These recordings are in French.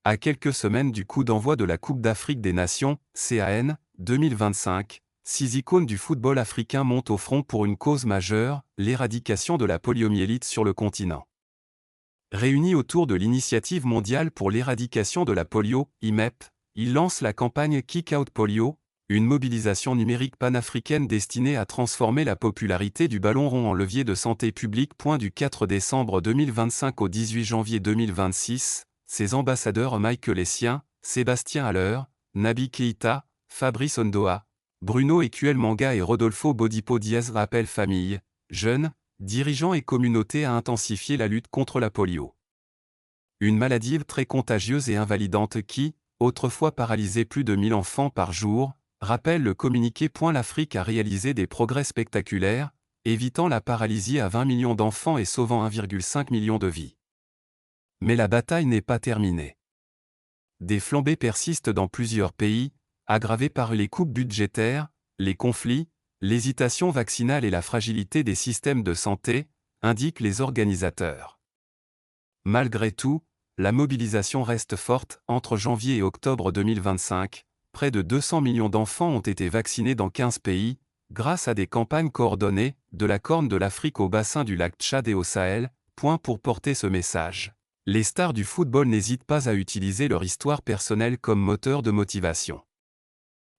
À quelques semaines du coup d'envoi de la Coupe d'Afrique des Nations, CAN, 2025, 6 icônes du football africain montent au front pour une cause majeure, l'éradication de la poliomyélite sur le continent. Réunis autour de l'Initiative mondiale pour l'éradication de la polio, IMEP, ils lancent la campagne Kick Out Polio, une mobilisation numérique panafricaine destinée à transformer la popularité du ballon rond en levier de santé publique. Du 4 décembre 2025 au 18 janvier 2026, ses ambassadeurs Michael Essien, Sébastien Haller, Naby Keïta, Fabrice Ondoa, Bruno Ecuel Manga et Rodolfo Bodipo Diaz rappellent familles, jeunes, dirigeants et communautés à intensifier la lutte contre la polio. Une maladie très contagieuse et invalidante qui, autrefois paralysait plus de 1000 enfants par jour, rappelle le communiqué. L'Afrique a réalisé des progrès spectaculaires, évitant la paralysie à 20 millions d'enfants et sauvant 1,5 million de vies. Mais la bataille n'est pas terminée. Des flambées persistent dans plusieurs pays, aggravées par les coupes budgétaires, les conflits, l'hésitation vaccinale et la fragilité des systèmes de santé, indiquent les organisateurs. Malgré tout, la mobilisation reste forte. Entre janvier et octobre 2025, près de 200 millions d'enfants ont été vaccinés dans 15 pays, grâce à des campagnes coordonnées, de la Corne de l'Afrique au bassin du lac Tchad et au Sahel. Pour porter ce message, les stars du football n'hésitent pas à utiliser leur histoire personnelle comme moteur de motivation.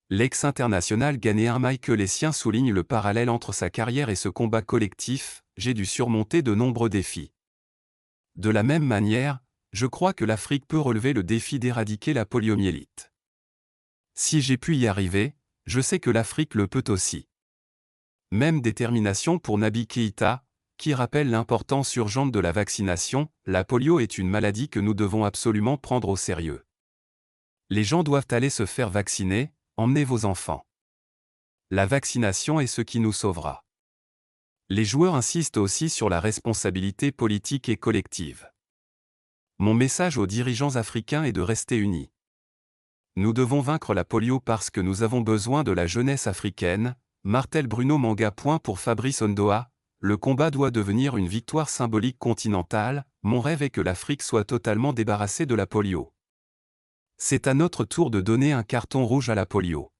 L'ex-international ghanéen Michael Essien souligne le parallèle entre sa carrière et ce combat collectif. J'ai dû surmonter de nombreux défis. De la même manière, je crois que l'Afrique peut relever le défi d'éradiquer la poliomyélite. Si j'ai pu y arriver, je sais que l'Afrique le peut aussi. Même détermination pour Naby Keïta, qui rappelle l'importance urgente de la vaccination. La polio est une maladie que nous devons absolument prendre au sérieux. Les gens doivent aller se faire vacciner, emmenez vos enfants. La vaccination est ce qui nous sauvera. Les joueurs insistent aussi sur la responsabilité politique et collective. Mon message aux dirigeants africains est de rester unis. Nous devons vaincre la polio parce que nous avons besoin de la jeunesse africaine, martèle Bruno Manga. Pour Fabrice Ondoa, le combat doit devenir une victoire symbolique continentale. Mon rêve est que l'Afrique soit totalement débarrassée de la polio. C'est à notre tour de donner un carton rouge à la polio.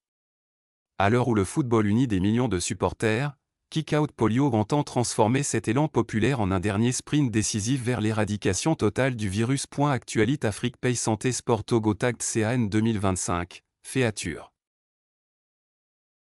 À l'heure où le football unit des millions de supporters, Kick Out Polio entend transformer cet élan populaire en un dernier sprint décisif vers l'éradication totale du virus. Actualité Afrique Pay Santé Sport Togo Tag CAN 2025, Féature.